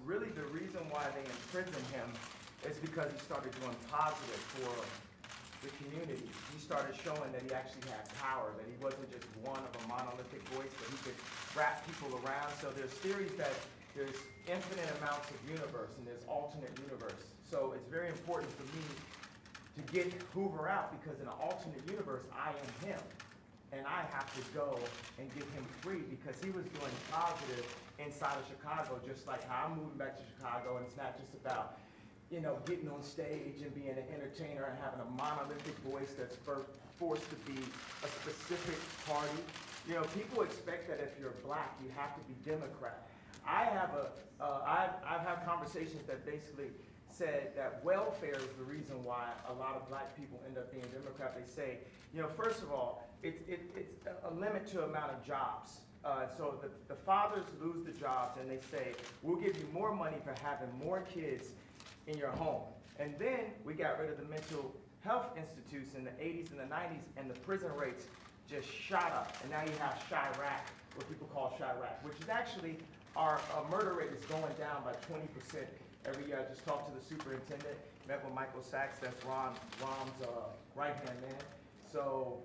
really the reason why they imprisoned him is because he started doing positive for the community. He started showing that he actually had power, that he wasn't just one of a monolithic voice, but he could wrap people around. So there's theories that there's infinite amounts of universe and there's alternate universe. So it's very important for me to get Hoover out because in an alternate universe, I am him. And I have to go and get him free because he was doing positive inside of Chicago, just like how I'm moving back to Chicago, and it's not just about, you know, getting on stage and being an entertainer and having a monolithic voice that's forced to be a specific party. You know, people expect that if you're black, you have to be Democrat. I've had conversations that basically said that welfare is the reason why a lot of black people end up being Democrat. They say, you know, first of all, it's a limit to amount of jobs. So the fathers lose the jobs and they say, we'll give you more money for having more kids in your home. And then we got rid of the mental health institutes in the 80s and the 90s, and the prison rates just shot up. And now you have Chirac, what people call Chirac, which is actually our murder rate is going down by 20% every year. I just talked to the superintendent, met with Michael Sachs, that's Rom's right-hand man. So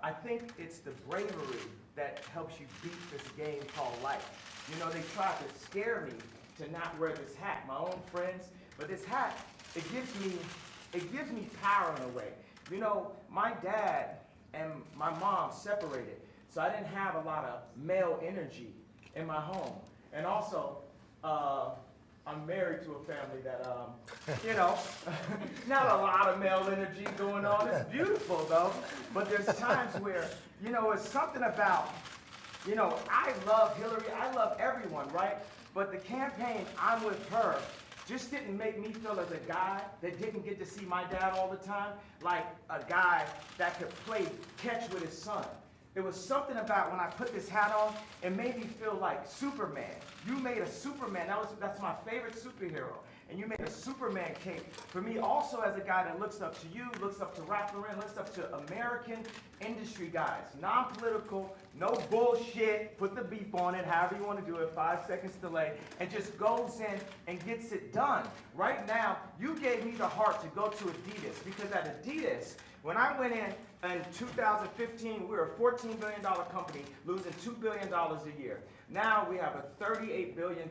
I think it's the bravery that helps you beat this game called life. You know, they tried to scare me to not wear this hat, my own friends, but this hat, it gives me power in a way. You know, my dad and my mom separated, so I didn't have a lot of male energy in my home. And also, I'm married to a family that, you know, not a lot of male energy going on. It's beautiful, though. But there's times where, you know, it's something about, you know, I love Hillary. I love everyone, right? But the campaign, I'm with her, just didn't make me feel as a guy that didn't get to see my dad all the time, like a guy that could play catch with his son. It was something about when I put this hat on, it made me feel like Superman. You made a Superman. That's my favorite superhero. And you made a Superman cape. For me, also as a guy that looks up to you, looks up to Ralph Lauren, looks up to American industry guys. Non-political, no bullshit, put the beep on it, however you want to do it, 5 seconds delay, and just goes in and gets it done. Right now, you gave me the heart to go to Adidas, because at Adidas, when I went in 2015, we were a $14 billion company, losing $2 billion a year. Now we have a $38 billion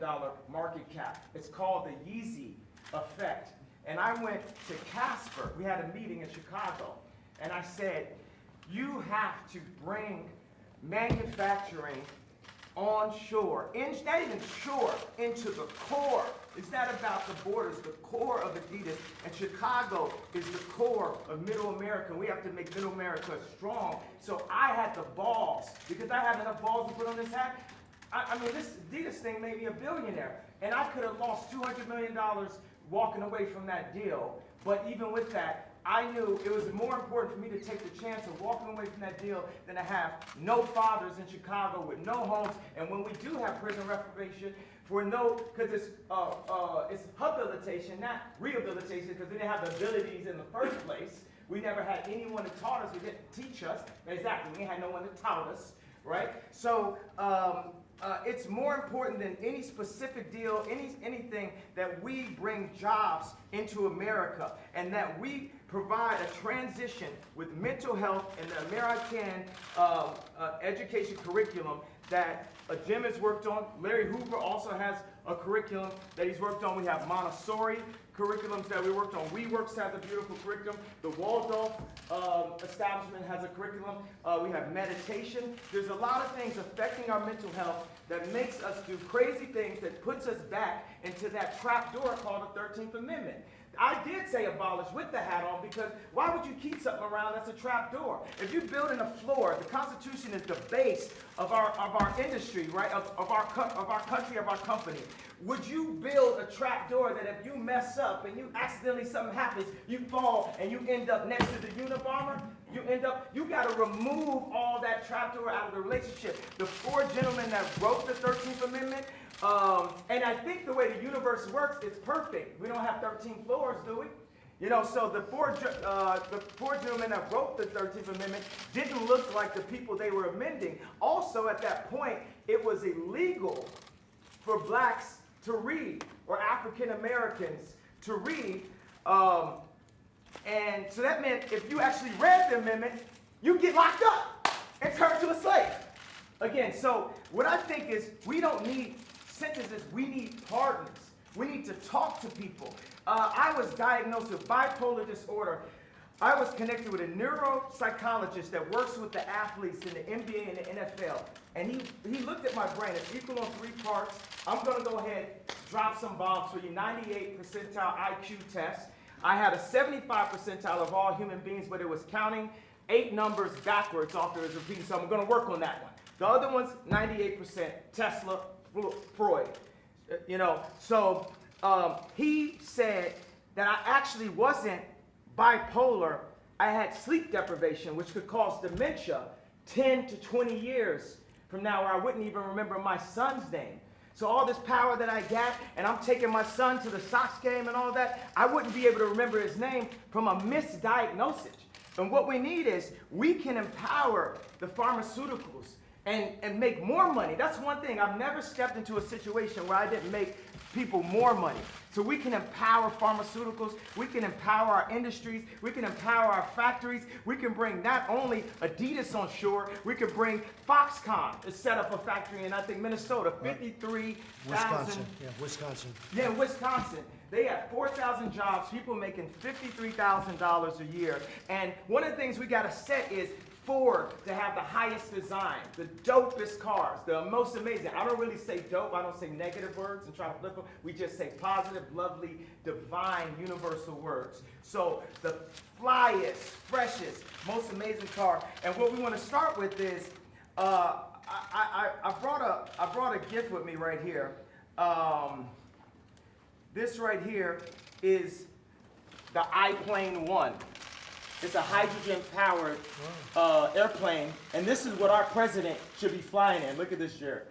market cap. It's called the Yeezy effect. And I went to Casper. We had a meeting in Chicago. And I said, you have to bring manufacturing onshore, not even shore, into the core. It's not about the borders, the core of Adidas. And Chicago is the core of Middle America. We have to make Middle America strong. So I had the balls, because I had enough balls to put on this hat. I mean, this Adidas thing made me a billionaire. And I could have lost $200 million walking away from that deal. But even with that, I knew it was more important for me to take the chance of walking away from that deal than to have no fathers in Chicago with no homes. And when we do have prison reformation, because it's habilitation, not rehabilitation, because we didn't have the abilities in the first place. We never had anyone that taught us. We didn't teach us. Exactly. We had no one that taught us, right? So it's more important than any specific deal, anything, that we bring jobs into America and that we provide a transition with mental health and the American education curriculum that Jim has worked on. Larry Hoover also has a curriculum that he's worked on. We have Montessori curriculums that we worked on. WeWorks has a beautiful curriculum. The Waldorf establishment has a curriculum. We have meditation. There's a lot of things affecting our mental health that makes us do crazy things, that puts us back into that trap door called the 13th Amendment. I did say abolish with the hat on, because why would you keep something around that's a trap door? If you build in a floor, the Constitution is the base of our industry, right? Of our country, of our company. Would you build a trap door that if you mess up and you accidentally something happens, you fall and you end up next to the Unabomber? You got to remove all that trap door out of the relationship. The four gentlemen that wrote the 13th Amendment, and I think the way the universe works, it's perfect. We don't have 13 floors, do we? You know, so the four gentlemen that wrote the 13th Amendment didn't look like the people they were amending. Also, at that point, it was illegal for blacks to read, or African Americans to read. And so that meant if you actually read the amendment, you get locked up and turned to a slave. Again, so what I think is we don't need sentences, we need pardons. We need to talk to people. I was diagnosed with bipolar disorder. I was connected with a neuropsychologist that works with the athletes in the NBA and the NFL. And he looked at my brain. It's equal on 3 parts. I'm going to go ahead, drop some bombs for you. 98 percentile IQ test. I had a 75 percentile of all human beings, but it was counting 8 numbers backwards after it was repeated. So I'm going to work on that one. The other one's 98%, Tesla, Freud. So he said that I actually wasn't bipolar. I had sleep deprivation, which could cause dementia 10 to 20 years from now, where I wouldn't even remember my son's name. So all this power that I got, and I'm taking my son to the Sox game and all that, I wouldn't be able to remember his name from a misdiagnosis. And what we need is we can empower the pharmaceuticals and make more money. That's one thing. I've never stepped into a situation where I didn't make people more money. So we can empower pharmaceuticals, we can empower our industries, we can empower our factories, we can bring not only Adidas on shore, we can bring Foxconn to set up a factory in, I think, Minnesota, 53,000. Wisconsin. Yeah, Wisconsin. They have 4,000 jobs, people making $53,000 a year. And one of the things we got to set is Ford to have the highest design, the dopest cars, the most amazing. I don't really say dope. I don't say negative words and try to flip them. We just say positive, lovely, divine, universal words. So the flyest, freshest, most amazing car. And what we want to start with is, I brought a gift with me right here. This right here is the iPlane 1. It's a hydrogen-powered airplane, and this is what our president should be flying in. Look at this, Jared.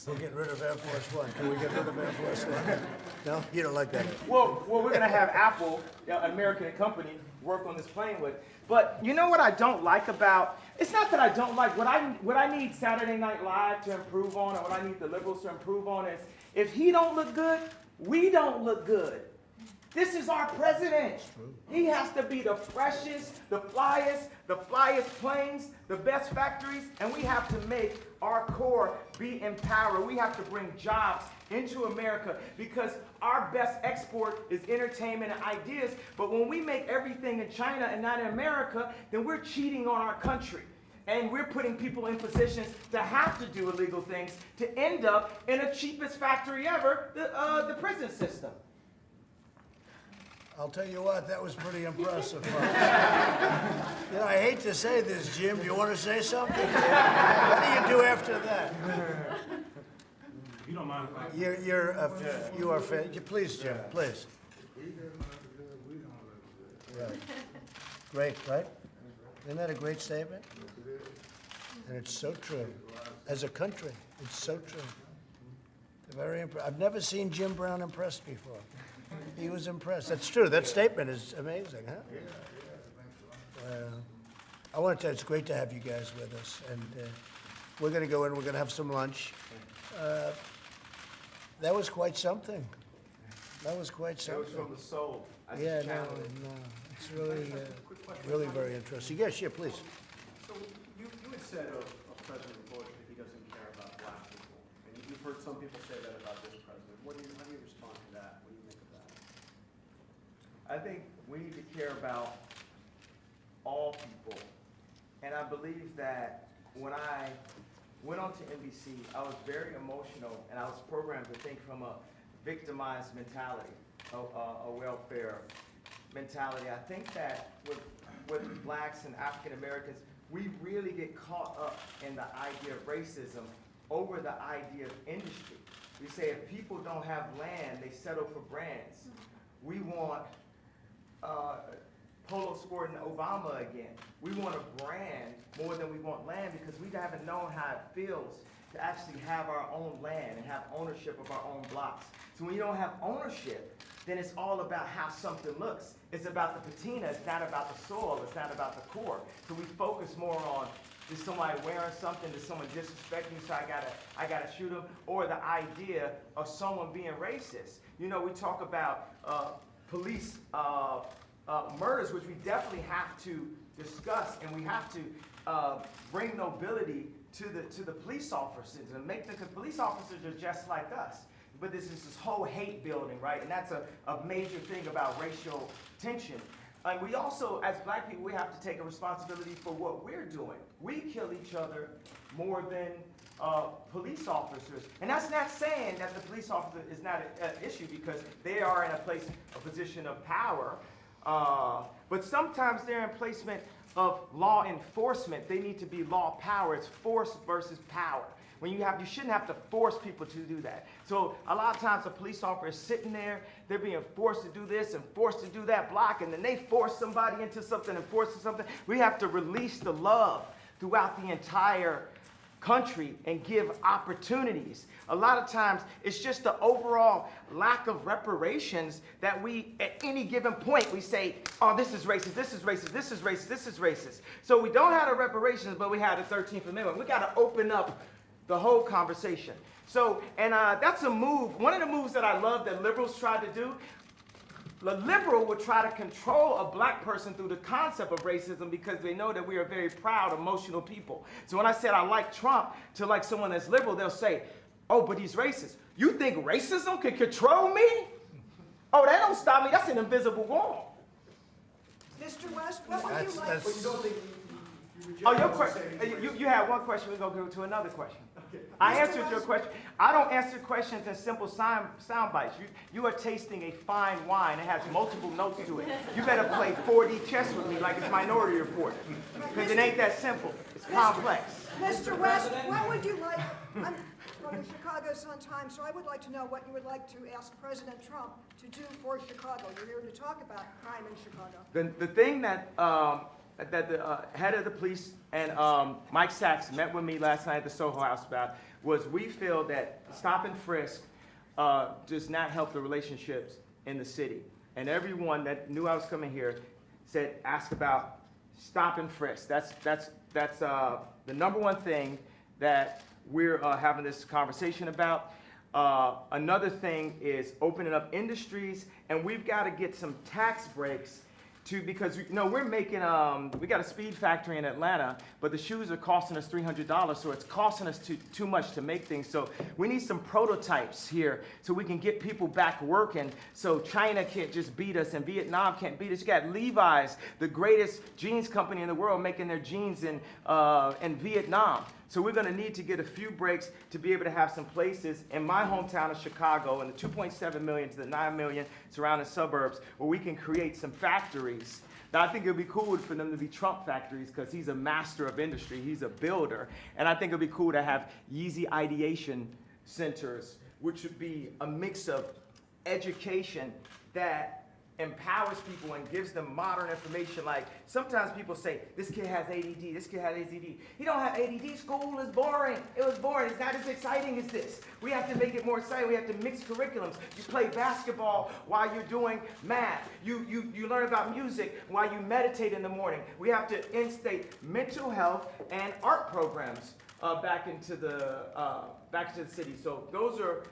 We'll get rid of Air Force One. Can we get rid of Air Force One? No? You don't like that? Well, we're going to have Apple, an American company, work on this plane with. But you know what I don't like about, it's not that I don't like, what I need Saturday Night Live to improve on, and what I need the liberals to improve on is, if he don't look good, we don't look good. This is our president. He has to be the freshest, the flyest planes, the best factories, and we have to make our core be empowered. We have to bring jobs into America because our best export is entertainment and ideas. But when we make everything in China and not in America, then we're cheating on our country. And we're putting people in positions to have to do illegal things to end up in the cheapest factory ever, the prison system. I'll tell you what, that was pretty impressive, folks. I hate to say this, Jim. Do you want to say something? What do you do after that? You don't mind if I... You are please, Jim, please. Right. Great, right? Isn't that a great statement? And it's so true. As a country, it's so true. Very impressive. I've never seen Jim Brown impressed before. He was impressed. That's true. That statement is amazing, huh? I want to tell you, it's great to have you guys with us. And we're going to go in, we're going to have some lunch. That was quite something. That was quite something. That was from the soul. Yeah, no. It's really very interesting. Yes, yeah, please. So you had said of President Bush that he doesn't care about black people. And you've heard some people say that about this president. How do you respond to that? What do you think of that? I think we need to care about all people. And I believe that when I went on to NBC, I was very emotional, and I was programmed to think from a victimized mentality, a welfare mentality. I think that with blacks and African Americans, we really get caught up in the idea of racism over the idea of industry. We say if people don't have land, they settle for brands. We want Polo Sport and Obama again. We want a brand more than we want land because we haven't known how it feels to actually have our own land and have ownership of our own blocks. So when you don't have ownership, then it's all about how something looks. It's about the patina, it's not about the soil, it's not about the core. So we focus more on Is somebody wearing something? Does someone disrespect me, so I gotta shoot them? Or the idea of someone being racist. You know, we talk about police murders, which we definitely have to discuss, and we have to bring nobility to the police officers and make the police officers are just like us. But this is this whole hate building, right? And that's a major thing about racial tension. And we also, as black people, we have to take a responsibility for what we're doing. We kill each other more than police officers. And that's not saying that the police officer is not an issue, because they are in a position of power. But sometimes they're in placement of law enforcement. They need to be law power. It's force versus power. When you shouldn't have to force people to do that. So a lot of times a police officer is sitting there, they're being forced to do this and forced to do that block, and then they force somebody into something and force something. We have to release the love throughout the entire country and give opportunities. A lot of times it's just the overall lack of reparations that we, at any given point, we say, oh, this is racist, this is racist, this is racist, this is racist. So we don't have the reparations, but we have the 13th Amendment. We got to open up the whole conversation. So, and that's a move. One of the moves that I love that liberals try to do, the liberal would try to control a black person through the concept of racism, because they know that we are very proud, emotional people. So when I said I like Trump to like someone that's liberal, they'll say, oh, but he's racist. You think racism can control me? Oh, that don't stop me. That's an invisible wall. Mr. West, what would you like? But you don't think Oh, your question. You had one question. We're going to go to another question. Okay. I answered your question. I don't answer questions in simple sound bites. You are tasting a fine wine. It has multiple notes to it. You better play 4D chess with me like it's Minority Report, because it ain't that simple. It's complex. Mr. West, what would you like? I'm going to Chicago sometime, so I would like to know what you would like to ask President Trump to do for Chicago. You're here to talk about crime in Chicago. The thing that the head of the police and Mike Sachs met with me last night at the Soho House about was we feel that stop and frisk does not help the relationships in the city. And everyone that knew I was coming here said, ask about stop and frisk. That's the number one thing that we're having this conversation about. Another thing is opening up industries, and we've got to get some tax breaks because we're making, we got a speed factory in Atlanta, but the shoes are costing us $300, so it's costing us too much to make things. So we need some prototypes here so we can get people back working, so China can't just beat us and Vietnam can't beat us. You got Levi's, the greatest jeans company in the world, making their jeans in Vietnam. So we're going to need to get a few breaks to be able to have some places in my hometown of Chicago and the 2.7 million to the 9 million surrounding suburbs where we can create some factories. Now, I think it would be cool for them to be Trump factories because he's a master of industry. He's a builder. And I think it would be cool to have Yeezy ideation centers, which would be a mix of education that empowers people and gives them modern information. Like sometimes people say, this kid has ADD, this kid has ADD. He don't have ADD, school is boring. It was boring, it's not as exciting as this. We have to make it more exciting, we have to mix curriculums. You play basketball while you're doing math. You learn about music while you meditate in the morning. We have to instate mental health and art programs back into the city. So those are,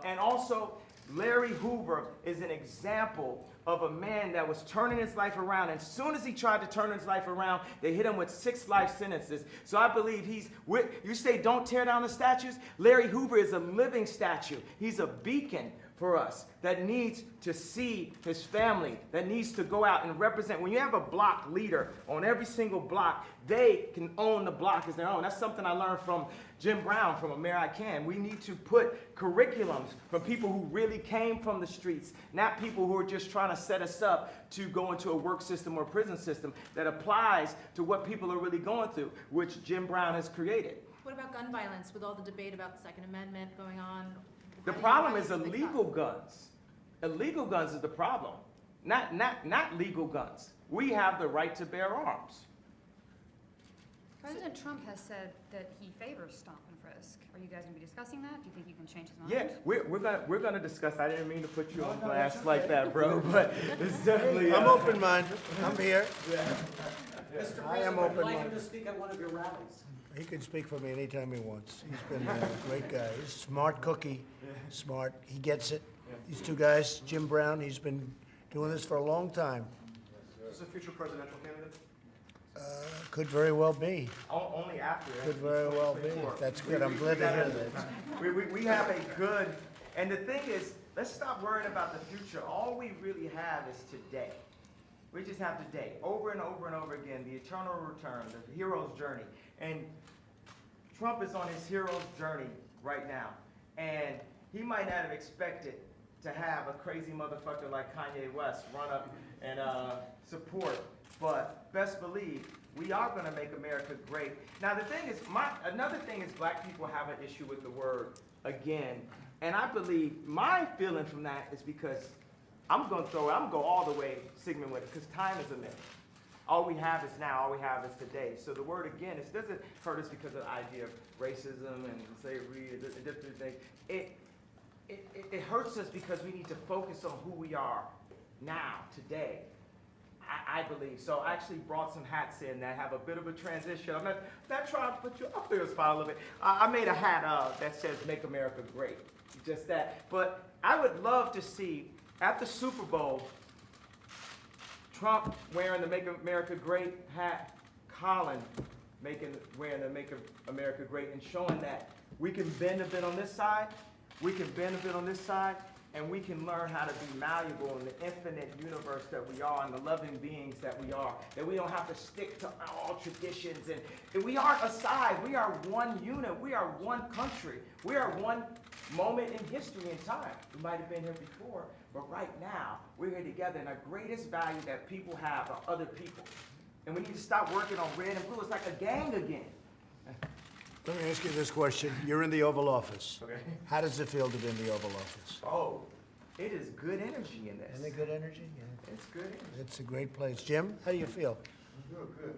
and also Larry Hoover is an example of a man that was turning his life around. And as soon as he tried to turn his life around, they hit him with 6 life sentences. So I believe you say don't tear down the statues. Larry Hoover is a living statue. He's a beacon for us that needs to see his family, that needs to go out and represent. When you have a block leader on every single block, they can own the block as their own. That's something I learned from Jim Brown from A Mayor I Can. We need to put curriculums from people who really came from the streets, not people who are just trying to set us up to go into a work system or prison system that applies to what people are really going through, which Jim Brown has created. What about gun violence with all the debate about the Second Amendment going on? The problem is illegal guns. Illegal guns is the problem, not legal guns. We have the right to bear arms. President Trump has said that he favors stop and frisk. Are you guys going to be discussing that? Do you think you can change his mind? Yeah, we're gonna discuss. I didn't mean to put you on blast like that, bro. But it's definitely. I'm open-minded. I'm here. Mr. I am President, I'd like him open-minded. to speak at one of your rallies. He can speak for me anytime he wants. He's been a great guy. He's a smart cookie, smart. He gets it. These two guys, Jim Brown, he's been doing this for a long time. Is this a future presidential candidate? Could very well be. Only after. Could very well be. 2024. That's good. I'm glad to hear that. We have a good, and the thing is, let's stop worrying about the future. All we really have is today. We just have today, over and over and over again, the eternal return, the hero's journey. And Trump is on his hero's journey right now. And he might not have expected to have a crazy motherfucker like Kanye West run up and support. But best believe, we are gonna make America great. Now the thing is, another thing is black people have an issue with the word again. And I believe my feeling from that is because I'm gonna go all the way Sigmund with it, because time is a myth. All we have is now, all we have is today. So the word again, it doesn't hurt us because of the idea of racism and slavery and different things. It hurts us because we need to focus on who we are now, today. I believe. So I actually brought some hats in that have a bit of a transition. I'm not trying to put you up there a spot a little bit. I made a hat that says Make America Great. Just that. But I would love to see, at the Super Bowl, Trump wearing the Make America Great hat, Colin wearing the Make America Great, and showing that we can bend a bit on this side, we can bend a bit on this side, and we can learn how to be malleable in the infinite universe that we are and the loving beings that we are. That we don't have to stick to all traditions. And we aren't a side. We are one unit. We are one country. We are one moment in history and time. We might have been here before, but right now, we're here together. And the greatest value that people have are other people. And we need to stop working on red and blue. It's like a gang again. Let me ask you this question. You're in the Oval Office. Okay. How does it feel to be in the Oval Office? Oh, it is good energy in this. Isn't it good energy? Yeah. It's good energy. It's a great place. Jim, how do you feel? I feel good.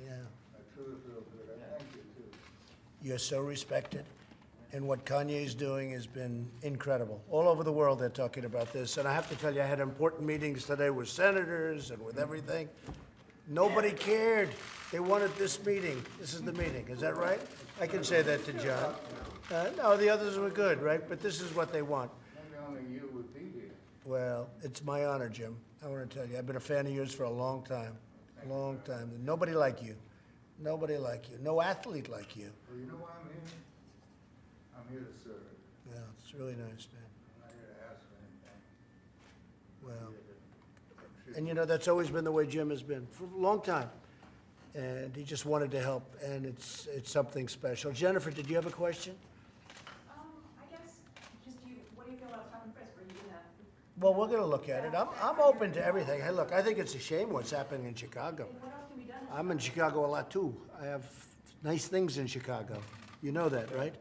Yeah. I truly feel good. I thank you too. You're so respected. And what Kanye's doing has been incredible. All over the world, they're talking about this. And I have to tell you, I had important meetings today with senators and with everything. Nobody cared. They wanted this meeting. This is the meeting. Is that right? I can say that to John. No, the others were good, right? But this is what they want. Maybe only you would be here. Well, it's my honor, Jim. I want to tell you, I've been a fan of yours for a long time. Long time. Nobody like you. Nobody like you. No athlete like you. Well, you know why I'm here? I'm here to serve. Yeah, it's really nice, man. I'm not here to ask for anything. Well, I'm here to- and you know, that's always been the way Jim has been for a long time. And he just wanted to help, and it's something special. Jennifer, did you have a question? I guess, what do you feel about stop and frisk? Are you gonna? Well, we're gonna look at it. I'm open to everything. Hey, look, I think it's a shame what's happening in Chicago. What else can be done? I'm in Chicago a lot too. I have nice things in Chicago. You know that, right?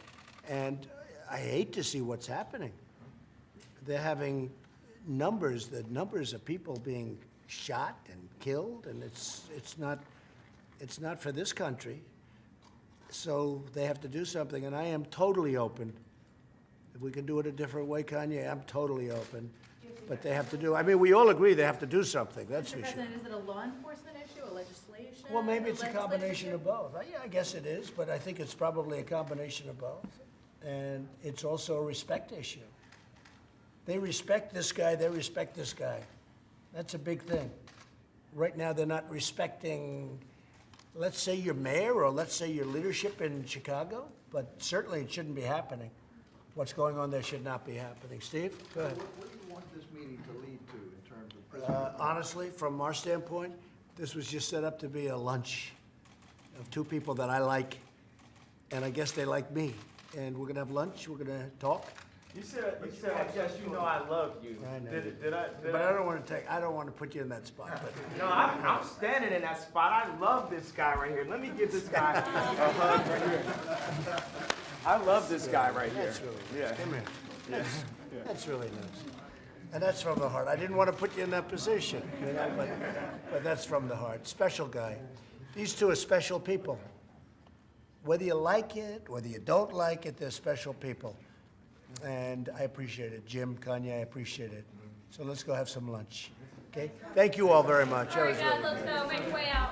And I hate to see what's happening. They're having the numbers of people being shot and killed, and it's not for this country. So they have to do something, and I am totally open. If we can do it a different way, Kanye, I'm totally open. But they have to do, I mean, we all agree they have to do something, that's Mr. for sure. President, is it a law enforcement issue, a legislation? Well, maybe it's a legislative combination issue? of both. Yeah, I guess it is, but I think it's probably a combination of both. And it's also a respect issue. They respect this guy, they respect this guy. That's a big thing. Right now, they're not respecting, let's say, your mayor, or let's say your leadership in Chicago, but certainly it shouldn't be happening. What's going on there should not be happening. Steve, go ahead. What do you want this meeting to lead to in terms of President? Honestly, from our standpoint, this was just set up to be a lunch of two people that I like, and I guess they like me. And we're gonna have lunch, we're gonna talk. You said, I guess you know I love you. I know. Did I? But I don't wanna put you in that spot, but. No, I'm standing in that spot. I love this guy right here. Let me give this guy a hug right here. I love this guy right here. That's really Yeah. nice. Come here. That's really nice. And that's from the heart. I didn't want to put you in that position, you know, but that's from the heart. Special guy. These two are special people. Whether you like it, whether you don't like it, they're special people. And I appreciate it. Jim, Kanye, I appreciate it. So let's go have some lunch, okay? Thank you all very much. That was really let's go, make your way out.